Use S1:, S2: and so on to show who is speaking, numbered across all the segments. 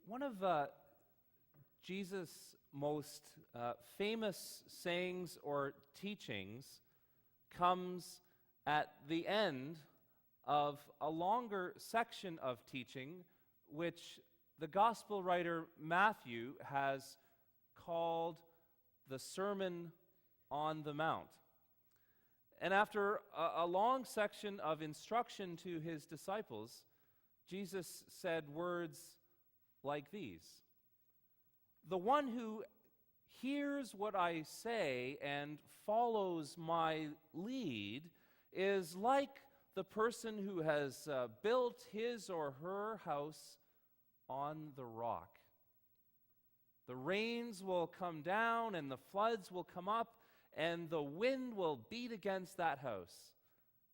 S1: One of Jesus' most famous sayings or teachings comes at the end of a longer section of teaching, which the gospel writer Matthew has called the Sermon on the Mount. And after a long section of instruction to his disciples, Jesus said words like these: "The one who hears what I say and follows my lead is like the person who has built his or her house on the rock. The rains will come down and the floods will come up, and the wind will beat against that house,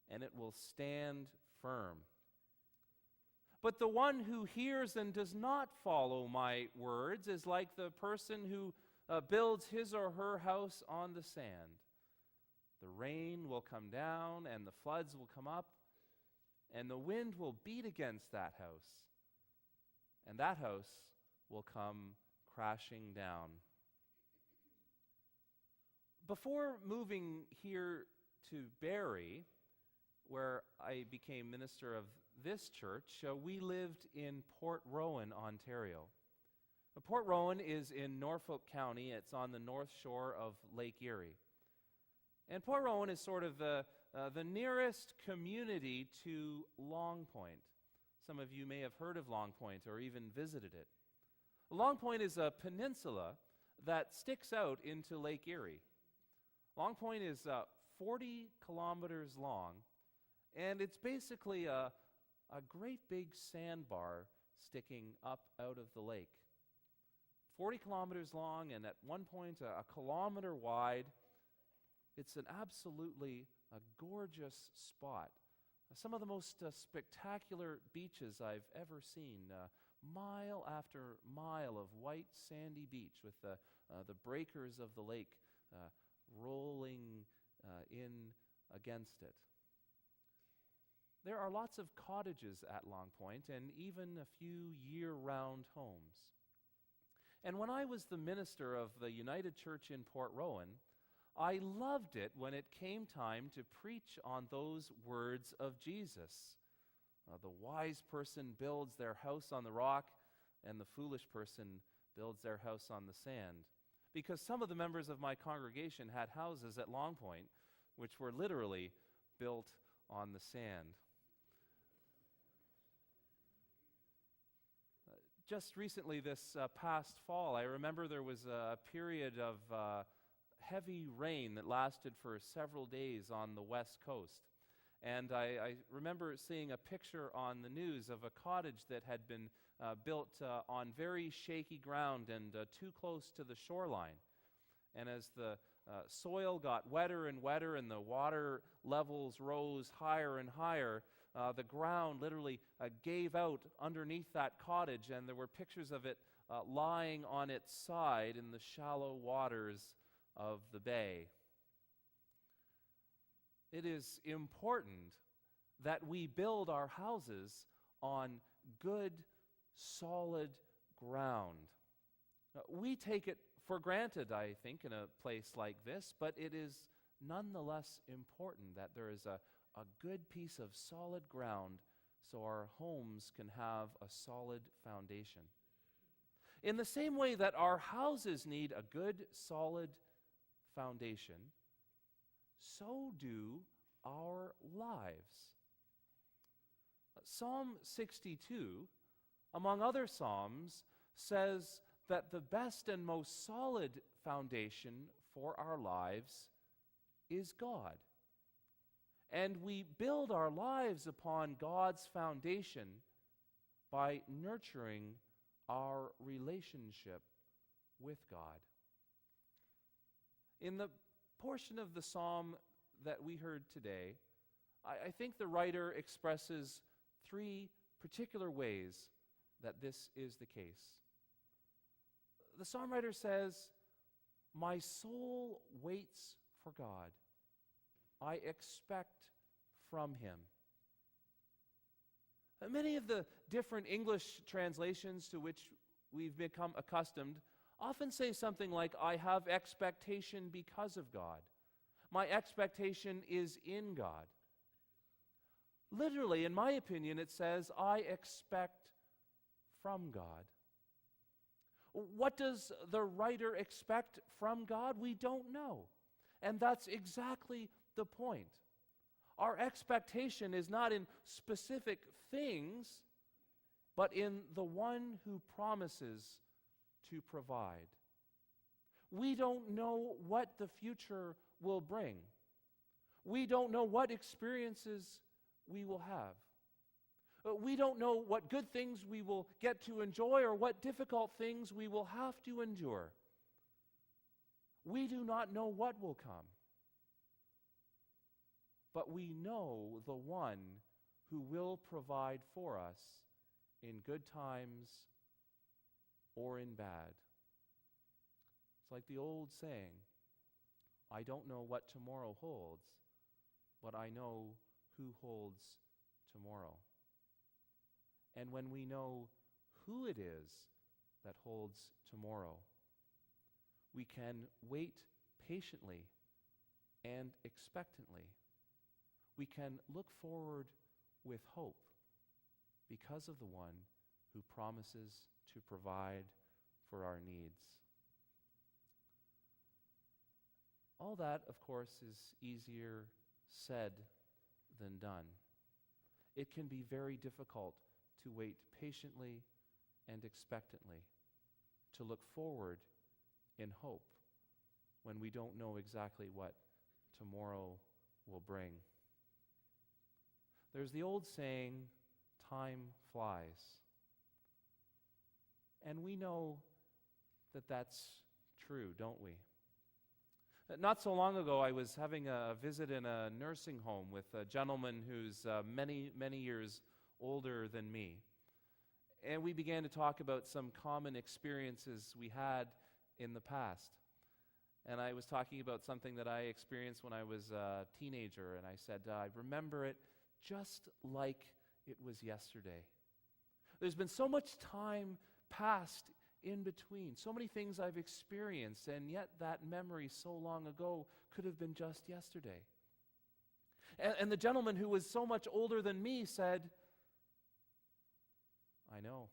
S1: and it will stand firm. But the one who hears and does not follow my words is like the person who builds his or her house on the sand. The rain will come down and the floods will come up, and the wind will beat against that house, and that house will come crashing down." Before moving here to Barrie, where I became minister of this church, we lived in Port Rowan, Ontario. Port Rowan is in Norfolk County. It's on the north shore of Lake Erie. And Port Rowan is sort of the nearest community to Long Point. Some of you may have heard of Long Point or even visited it. Long Point is a peninsula that sticks out into Lake Erie. Long Point is 40 kilometers long, and it's basically a great big sandbar sticking up out of the lake. 40 kilometers long, and at one point a kilometer wide. It's an absolutely gorgeous spot. Some of the most spectacular beaches I've ever seen. Mile after mile of white sandy beach with the breakers of the lake rolling in against it. There are lots of cottages at Long Point and even a few year-round homes. And when I was the minister of the United Church in Port Rowan, I loved it when it came time to preach on those words of Jesus. The wise person builds their house on the rock, and the foolish person builds their house on the sand. Because some of the members of my congregation had houses at Long Point which were literally built on the sand. Just recently, this past fall, I remember there was a period of heavy rain that lasted for several days on the west coast. And I remember seeing a picture on the news of a cottage that had been built on very shaky ground and too close to the shoreline. And as the soil got wetter and wetter and the water levels rose higher and higher, the ground literally gave out underneath that cottage, and there were pictures of it lying on its side in the shallow waters of the bay. It is important that we build our houses on good, solid ground. We take it for granted, I think, in a place like this, but it is nonetheless important that there is a good piece of solid ground so our homes can have a solid foundation. In the same way that our houses need a good, solid foundation, so do our lives. Psalm 62, among other psalms, says that the best and most solid foundation for our lives is God. And we build our lives upon God's foundation by nurturing our relationship with God. In the portion of the psalm that we heard today, I think the writer expresses three particular ways that this is the case. The psalm writer says, "My soul waits for God. I expect from Him." Many of the different English translations to which we've become accustomed, often say something like, I have expectation because of God. My expectation is in God. Literally, in my opinion, it says, I expect from God. What does the writer expect from God? We don't know. And that's exactly the point. Our expectation is not in specific things, but in the one who promises to provide. We don't know what the future will bring. We don't know what experiences we will have. We don't know what good things we will get to enjoy or what difficult things we will have to endure. We do not know what will come. But we know the one who will provide for us in good times or in bad. It's like the old saying, I don't know what tomorrow holds, but I know who holds tomorrow. And when we know who it is that holds tomorrow, we can wait patiently and expectantly. We can look forward with hope because of the one who promises to provide for our needs. All that, of course, is easier said than done. It can be very difficult to wait patiently and expectantly, to look forward in hope when we don't know exactly what tomorrow will bring. There's the old saying, time flies. And we know that that's true, don't we? Not so long ago, I was having a visit in a nursing home with a gentleman who's many, many years older than me. And we began to talk about some common experiences we had in the past. And I was talking about something that I experienced when I was a teenager, and I said, I remember it just like it was yesterday. There's been so much time passed in between, so many things I've experienced, and yet that memory so long ago could have been just yesterday. And the gentleman who was so much older than me said, I know.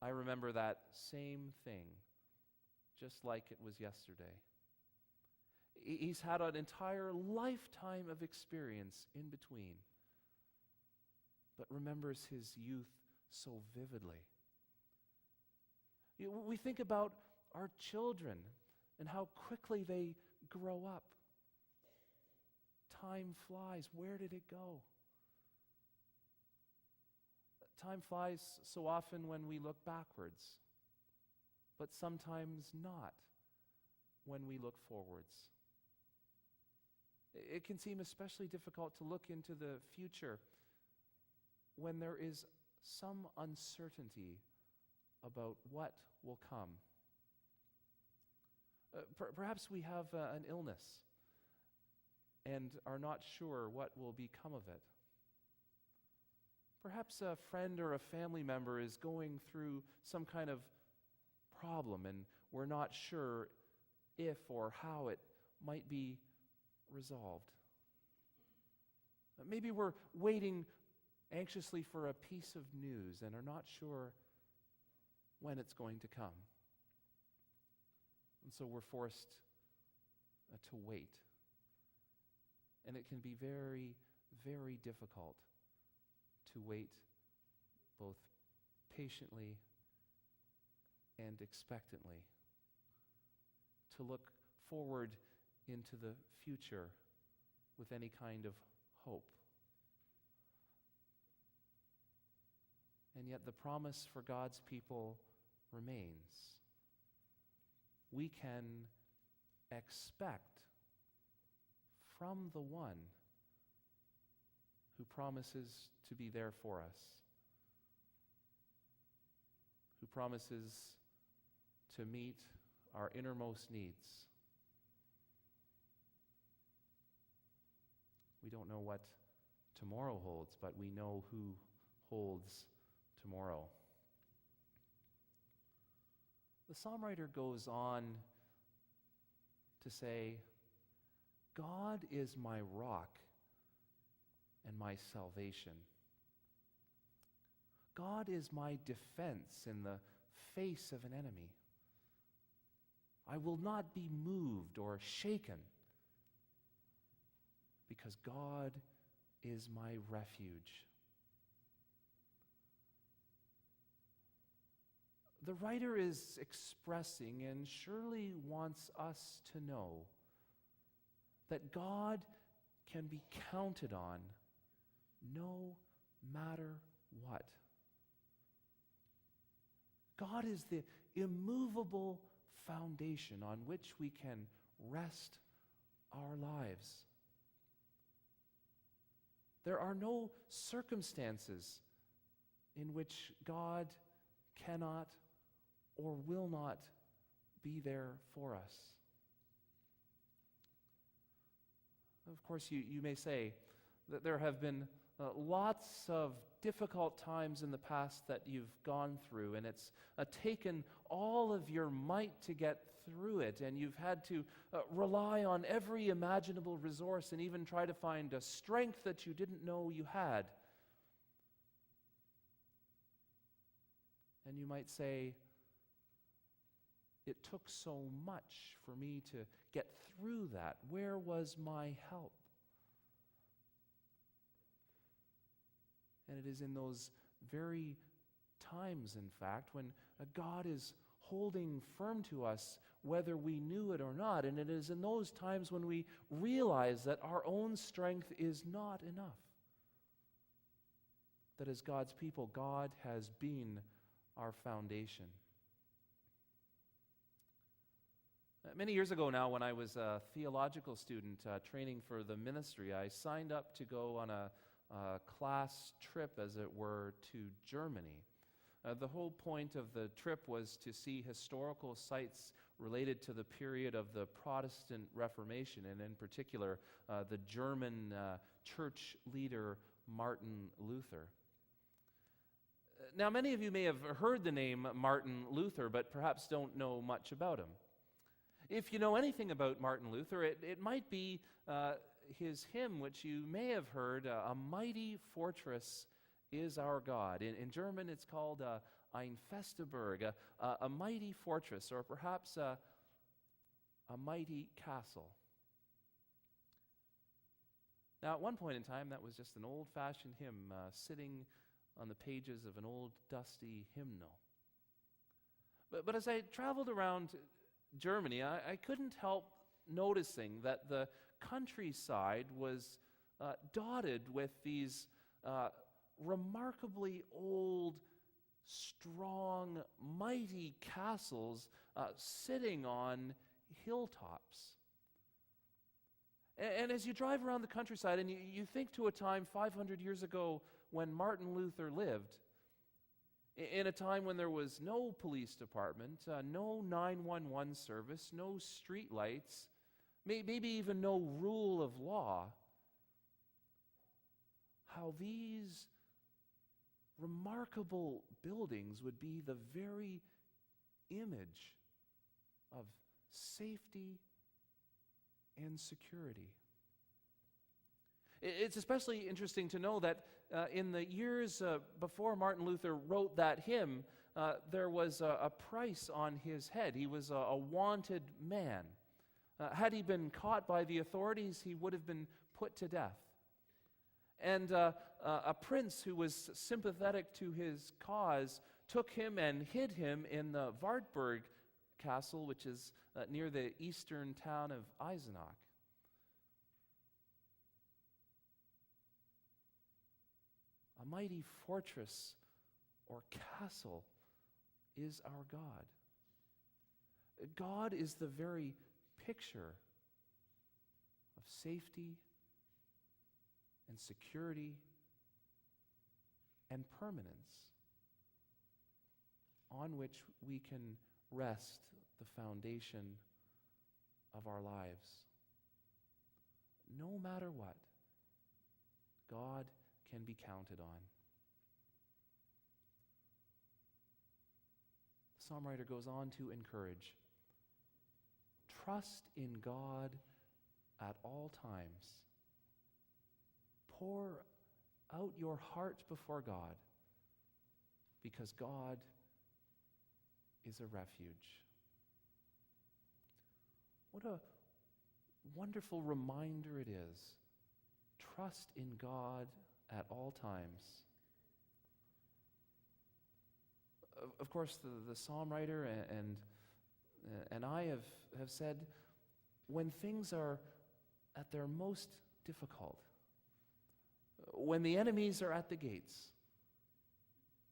S1: I remember that same thing, just like it was yesterday. He's had an entire lifetime of experience in between, but remembers his youth so vividly. We think about our children and how quickly they grow up. Time flies. Where did it go? Time flies so often when we look backwards, but sometimes not when we look forwards. It can seem especially difficult to look into the future when there is some uncertainty about what will come. Perhaps we have an illness and are not sure what will become of it. Perhaps a friend or a family member is going through some kind of problem and we're not sure if or how it might be resolved. Maybe we're waiting anxiously for a piece of news and are not sure when it's going to come. And so we're forced to wait. And it can be very, very difficult to wait both patiently and expectantly, to look forward into the future with any kind of hope. And yet the promise for God's people remains. We can expect from the one who promises to be there for us, who promises to meet our innermost needs. We don't know what tomorrow holds, but we know who holds tomorrow. The psalm writer goes on to say, God is my rock and my salvation. God is my defense in the face of an enemy. I will not be moved or shaken because God is my refuge. The writer is expressing and surely wants us to know that God can be counted on no matter what. God is the immovable foundation on which we can rest our lives. There are no circumstances in which God cannot or will not be there for us. Of course, you may say that there have been lots of difficult times in the past that you've gone through, and it's taken all of your might to get through it, and you've had to rely on every imaginable resource and even try to find a strength that you didn't know you had. And you might say, it took so much for me to get through that. Where was my help? And it is in those very times, in fact, when God is holding firm to us, whether we knew it or not. And it is in those times when we realize that our own strength is not enough. That as God's people, God has been our foundation. Many years ago now, when I was a theological student training for the ministry, I signed up to go on a class trip, as it were, to Germany. The whole point of the trip was to see historical sites related to the period of the Protestant Reformation, and in particular, the German church leader Martin Luther. Now, many of you may have heard the name Martin Luther, but perhaps don't know much about him. If you know anything about Martin Luther, it might be his hymn, which you may have heard, "A mighty fortress is our God." In German, it's called Ein feste Burg, a mighty fortress, or perhaps a mighty castle. Now, at one point in time, that was just an old-fashioned hymn sitting on the pages of an old, dusty hymnal. But as I traveled around Germany, I couldn't help noticing that the countryside was dotted with these remarkably old, strong, mighty castles sitting on hilltops. And as you drive around the countryside and you think to a time 500 years ago when Martin Luther lived, in a time when there was no police department, no 911 service, no street lights, maybe even no rule of law, how these remarkable buildings would be the very image of safety and security. It's especially interesting to know that in the years before Martin Luther wrote that hymn, there was a price on his head. He was a wanted man. Had he been caught by the authorities, he would have been put to death. And a prince who was sympathetic to his cause took him and hid him in the Wartburg Castle, which is near the eastern town of Eisenach. A mighty fortress or castle is our God. God is the very picture of safety and security and permanence on which we can rest the foundation of our lives. No matter what, God can be counted on. the psalm writer goes on to encourage. Trust in God at all times. Pour out your heart before God, because God is a refuge. What a wonderful reminder it is. Trust in God at all times. Of course, the psalm writer and I have said, when things are at their most difficult, when the enemies are at the gates,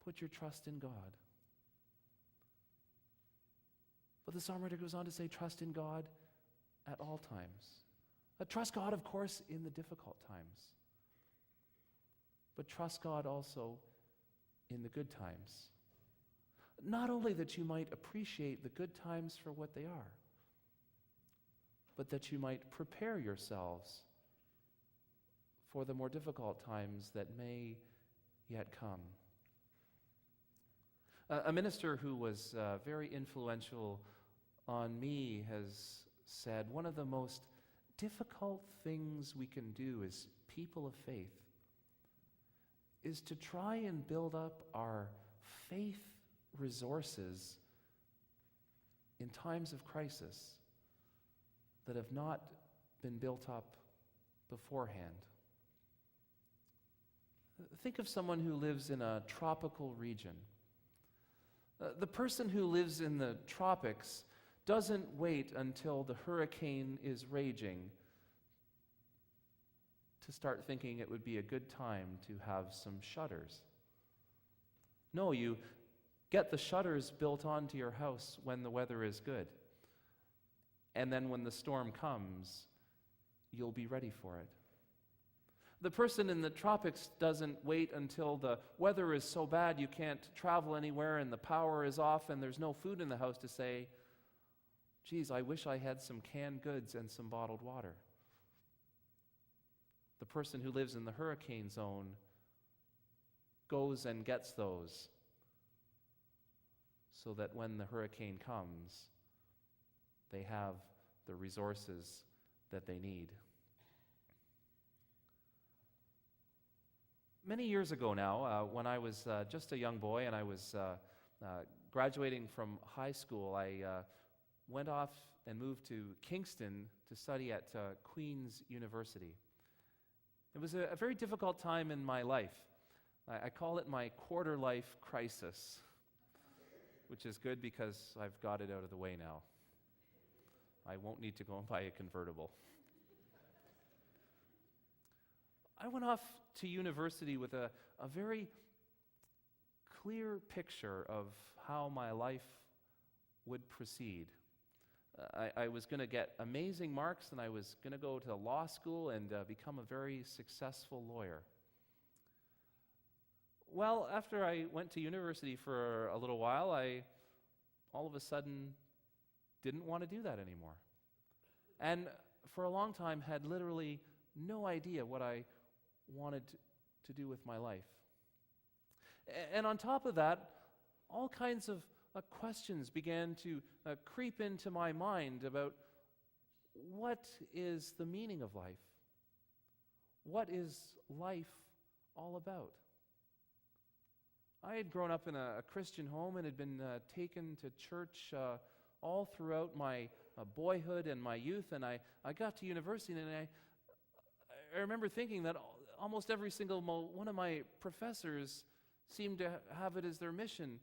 S1: put your trust in God. But the psalm writer goes on to say, trust in God at all times. Trust God, of course, in the difficult times. But trust God also in the good times. Not only that you might appreciate the good times for what they are, but that you might prepare yourselves for the more difficult times that may yet come. A minister who was very influential on me has said, one of the most difficult things we can do as people of faith is to try and build up our faith resources in times of crisis that have not been built up beforehand. Think of someone who lives in a tropical region. The person who lives in the tropics doesn't wait until the hurricane is raging to start thinking it would be a good time to have some shutters. No, you get the shutters built onto your house when the weather is good. And then when the storm comes, you'll be ready for it. The person in the tropics doesn't wait until the weather is so bad you can't travel anywhere and the power is off and there's no food in the house to say, geez, I wish I had some canned goods and some bottled water. The person who lives in the hurricane zone goes and gets those so that when the hurricane comes, they have the resources that they need. Many years ago now, when I was just a young boy and I was graduating from high school, I went off and moved to Kingston to study at Queen's University. It was a very difficult time in my life. I call it my quarter-life crisis, which is good because I've got it out of the way now. I won't need to go and buy a convertible. I went off to university with a very clear picture of how my life would proceed. I was going to get amazing marks, and I was going to go to law school and become a very successful lawyer. Well, after I went to university for a little while, I all of a sudden didn't want to do that anymore. And for a long time had literally no idea what I wanted to do with my life. And on top of that, all kinds of questions began to creep into my mind about what is the meaning of life? What is life all about? I had grown up in a Christian home and had been taken to church all throughout my boyhood and my youth, and I got to university, and I remember thinking that almost every single one of my professors seemed to have it as their mission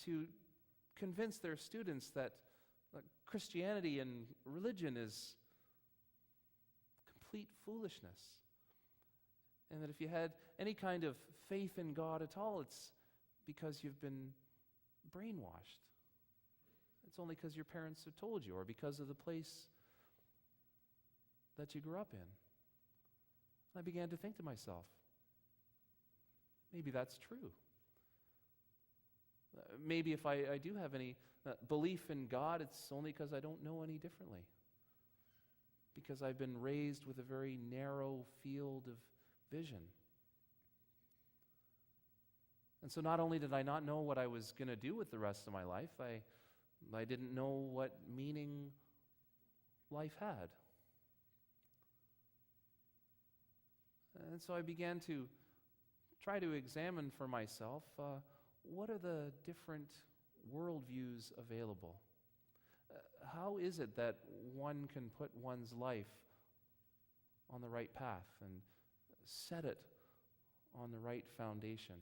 S1: to convince their students that Christianity and religion is complete foolishness, and that if you had any kind of faith in God at all, it's because you've been brainwashed. It's only because your parents have told you, or because of the place that you grew up in. I began to think to myself, maybe that's true. Maybe if I do have any belief in God, it's only because I don't know any differently. Because I've been raised with a very narrow field of vision. And so not only did I not know what I was going to do with the rest of my life, I didn't know what meaning life had. And so I began to try to examine for myself, what are the different worldviews available? How is it that one can put one's life on the right path and set it on the right foundation?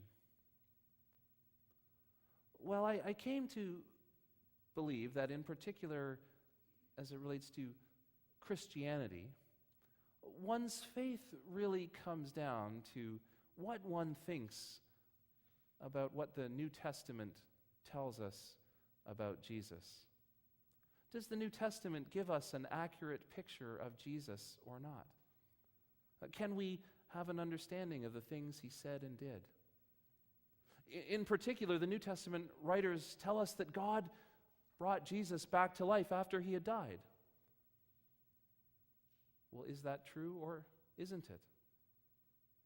S1: Well, I came to believe that in particular, as it relates to Christianity, one's faith really comes down to what one thinks about what the New Testament tells us about Jesus. Does the New Testament give us an accurate picture of Jesus or not? Can we have an understanding of the things he said and did? In particular, the New Testament writers tell us that God brought Jesus back to life after he had died. Well, is that true or isn't it?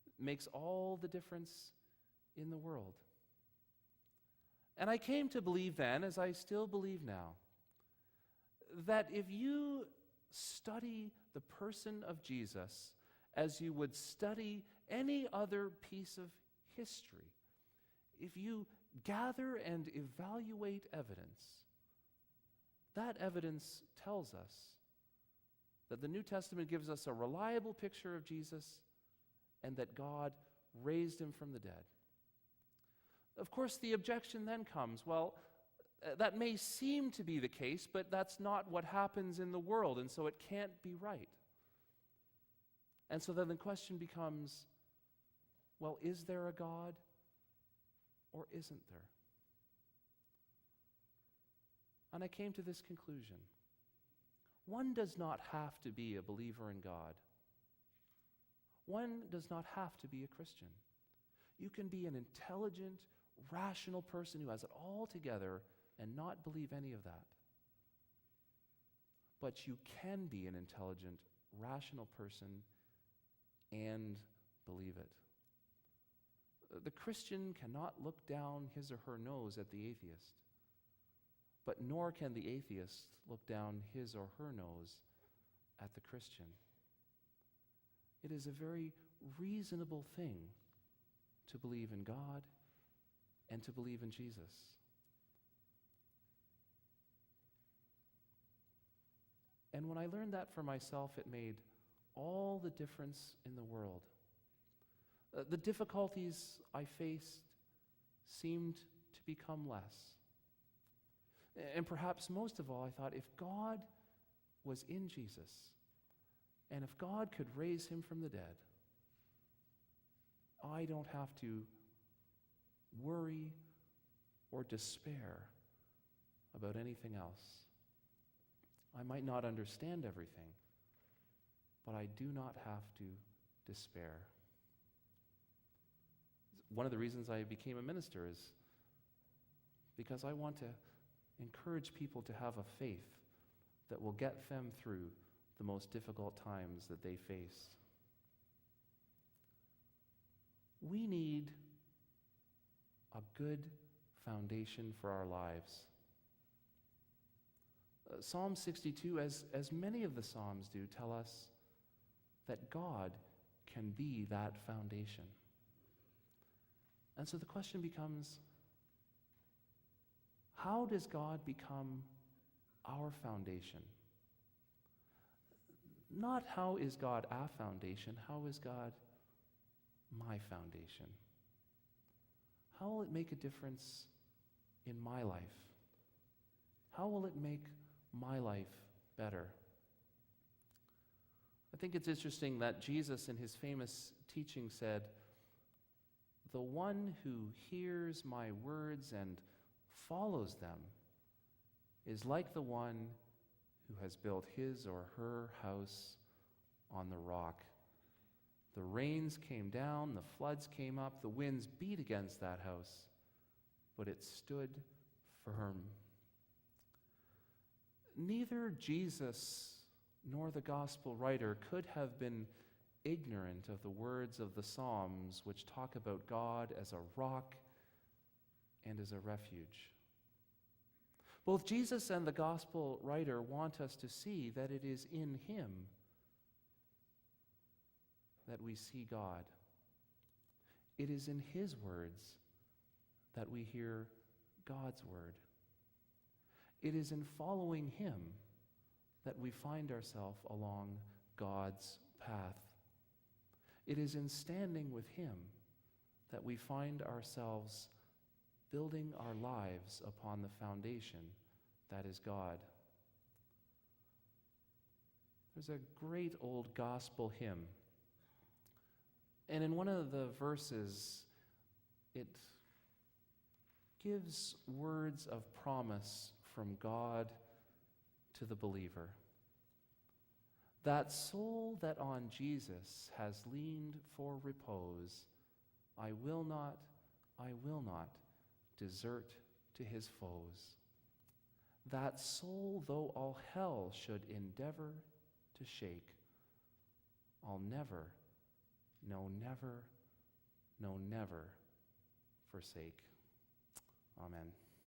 S1: It makes all the difference in the world. And I came to believe then, as I still believe now, that if you study the person of Jesus as you would study any other piece of history, if you gather and evaluate evidence, that evidence tells us that the New Testament gives us a reliable picture of Jesus and that God raised him from the dead. Of course, the objection then comes, well, that may seem to be the case, but that's not what happens in the world, and so it can't be right. And so then the question becomes, well, is there a God or isn't there? And I came to this conclusion. One does not have to be a believer in God. One does not have to be a Christian. You can be an intelligent, rational person who has it all together and not believe any of that. But you can be an intelligent, rational person and believe it. The Christian cannot look down his or her nose at the atheist, but nor can the atheist look down his or her nose at the Christian. It is a very reasonable thing to believe in God and to believe in Jesus. And when I learned that for myself, it made all the difference in the world. The difficulties I faced seemed to become less. And perhaps most of all, I thought, if God was in Jesus, and if God could raise him from the dead, I don't have to worry or despair about anything else. I might not understand everything, but I do not have to despair. One of the reasons I became a minister is because I want to encourage people to have a faith that will get them through the most difficult times that they face. We need a good foundation for our lives. Psalm 62, as many of the Psalms do, tell us that God can be that foundation. And so the question becomes, how does God become our foundation? Not how is God a foundation, how is God my foundation? How will it make a difference in my life? How will it make my life better? I think it's interesting that Jesus in his famous teaching said, "The one who hears my words and follows them is like the one who has built his or her house on the rock. The rains came down, the floods came up, the winds beat against that house, but it stood firm." Neither Jesus nor the gospel writer could have been ignorant of the words of the Psalms, which talk about God as a rock and as a refuge. Both Jesus and the gospel writer want us to see that it is in him that we see God. It is in his words that we hear God's word. It is in following him that we find ourselves along God's path. It is in standing with him that we find ourselves building our lives upon the foundation that is God. There's a great old gospel hymn, and in one of the verses, it gives words of promise from God to the believer. That soul that on Jesus has leaned for repose, I will not desert to his foes. That soul, though all hell should endeavor to shake, I'll never, no never, no never forsake. Amen.